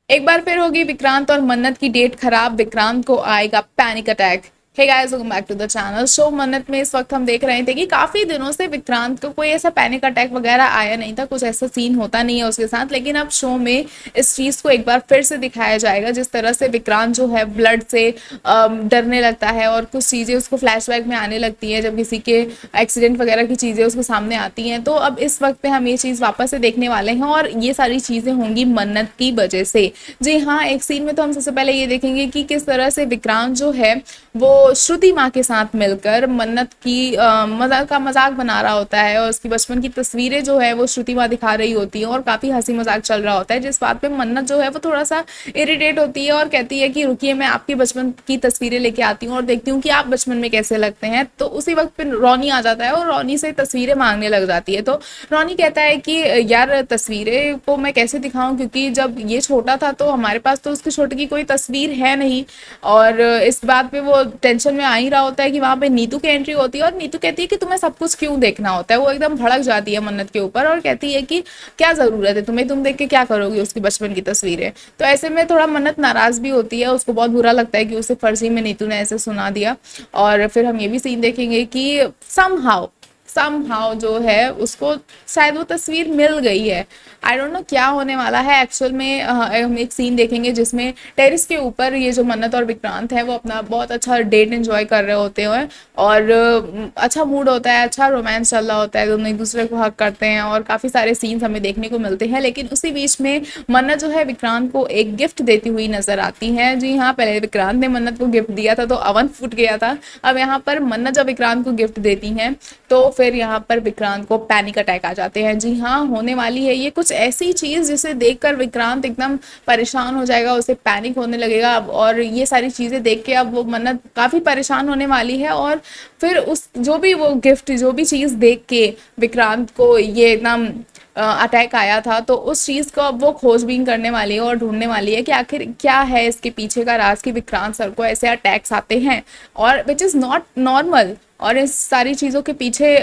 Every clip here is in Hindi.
एक बार फिर होगी विक्रांत और मन्नत की डेट खराब, विक्रांत को आएगा panic attack. Hey guys, welcome back to the channel. Show Mannat में इस वक्त हम देख रहे थे कि काफी दिनों से विक्रांत को कोई ऐसा पैनिक अटैक वगैरह आया नहीं था, कुछ ऐसा सीन होता नहीं है उसके साथ। लेकिन अब शो में इस चीज को एक बार फिर से दिखाया जाएगा, जिस तरह से विक्रांत जो है ब्लड से डरने लगता है और कुछ चीजें उसको फ्लैशबैक में आने लगती हैं जब किसी के एक्सीडेंट वगैरह की चीजें उसके सामने आती हैं। तो अब इस वक्त पे हम ये चीज वापस से देखने वाले हैं और ये सारी चीजें होंगी मन्नत की वजह से। जी हाँ, एक सीन में तो हम सबसे पहले ये देखेंगे कि किस तरह से विक्रांत जो है वो श्रुति माँ के साथ मिलकर मन्नत की मजाक बना रहा होता है, और उसकी बचपन की तस्वीरें जो है वो श्रुति माँ दिखा रही होती है और काफी हंसी मजाक चल रहा होता है, जिस बात पे मन्नत जो है वो थोड़ा सा इरिटेट होती है और कहती है कि रुकिए, मैं आपकी बचपन की तस्वीरें लेके आती हूँ और देखती हूँ कि आप बचपन में कैसे लगते हैं। तो उसी वक्त पे रोनी आ जाता है और रोनी से तस्वीरें मांगने लग जाती है। तो रोनी कहता है कि यार, तस्वीरें को मैं कैसे दिखाऊं, क्योंकि जब ये छोटा था तो हमारे पास तो उसके छोटे की कोई तस्वीर है नहीं। और इस बात पे वो टेंशन में आ ही रहा होता है कि वहां पे नीतू की एंट्री होती है और नीतू कहती है कि तुम्हें सब कुछ क्यों देखना होता है। वो एकदम भड़क जाती है मन्नत के ऊपर और कहती है कि क्या जरूरत है तुम्हें, तुम देख के क्या करोगी उसकी बचपन की तस्वीरें। तो ऐसे में थोड़ा मन्नत नाराज भी होती है, उसको बहुत बुरा लगता है कि उसे फर्जी में नीतू ने ऐसे सुना दिया। और फिर हम ये भी सीन देखेंगे कि समहाउ जो है उसको शायद वो तस्वीर मिल गई है। आई डोंट नो क्या होने वाला है एक्चुअल में। हम एक सीन देखेंगे जिसमें टेरिस के ऊपर ये जो मन्नत और विक्रांत है वो अपना बहुत अच्छा डेट एंजॉय कर रहे होते हैं और अच्छा मूड होता है, अच्छा रोमांस चल रहा होता है, दोनों एक दूसरे को हक करते हैं और काफ़ी सारे सीन्स हमें देखने को मिलते हैं। लेकिन उसी बीच में मन्नत जो है विक्रांत को एक गिफ्ट देती हुई नजर आती है। जी हाँ, पहले विक्रांत ने मन्नत को गिफ्ट दिया था तो अवन फूट गया था। अब यहाँ पर मन्नत जब विक्रांत को गिफ्ट देती हैं तो फिर यहाँ पर विक्रांत को पैनिक अटैक आ जाते हैं। जी हाँ, होने वाली है ये कुछ ऐसी चीज जिसे देखकर विक्रांत एकदम परेशान हो जाएगा, उसे पैनिक होने लगेगा अब। और ये सारी चीजें देख के अब वो मन्नत काफी परेशान होने वाली है और फिर उस जो भी वो गिफ्ट, जो भी चीज देख के विक्रांत को ये एकदम अटैक आया था, तो उस चीज को अब वो खोजबीन करने वाली है और ढूंढने वाली है कि आखिर क्या है इसके पीछे का राज कि विक्रांत सर को ऐसे अटैक्स आते हैं, और विच इज नॉट नॉर्मल। और इस सारी चीज़ों के पीछे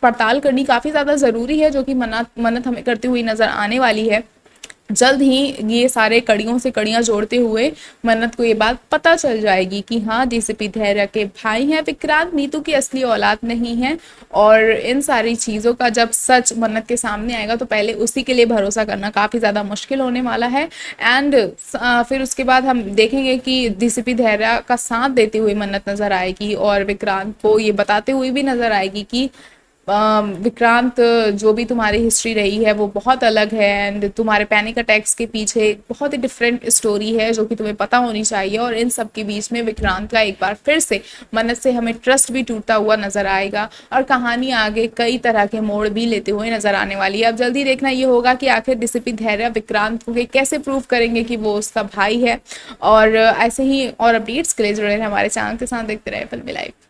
पड़ताल करनी काफ़ी ज़्यादा ज़रूरी है, जो कि मन्नत हमें करती हुई नज़र आने वाली है। जल्द ही ये सारे कड़ियों से कड़ियां जोड़ते हुए मन्नत को ये बात पता चल जाएगी कि हाँ, डीसीपी धैर्य के भाई हैं विक्रांत, नीतू की असली औलाद नहीं है। और इन सारी चीज़ों का जब सच मन्नत के सामने आएगा तो पहले उसी के लिए भरोसा करना काफ़ी ज़्यादा मुश्किल होने वाला है। एंड फिर उसके बाद हम देखेंगे कि डीसीपी धैर्य का साथ देती हुई मन्नत नज़र आएगी और विक्रांत को ये बताते हुए भी नज़र आएगी कि विक्रांत, जो भी तुम्हारी हिस्ट्री रही है वो बहुत अलग है एंड तुम्हारे पैनिक अटैक्स के पीछे एक बहुत ही डिफरेंट स्टोरी है जो कि तुम्हें पता होनी चाहिए। और इन सब के बीच में विक्रांत का एक बार फिर से मन्नत से हमें ट्रस्ट भी टूटता हुआ नजर आएगा और कहानी आगे कई तरह के मोड़ भी लेते हुए नजर आने वाली है। अब जल्दी देखना ये होगा कि आखिर डीसीपी धैर्य विक्रांत को कैसे प्रूव करेंगे कि वो उसका भाई है। और ऐसे ही और अपडेट्स के लिए जुड़े रहे हमारे चैनल के साथ, देखते रहे फिल्मी लाइफ।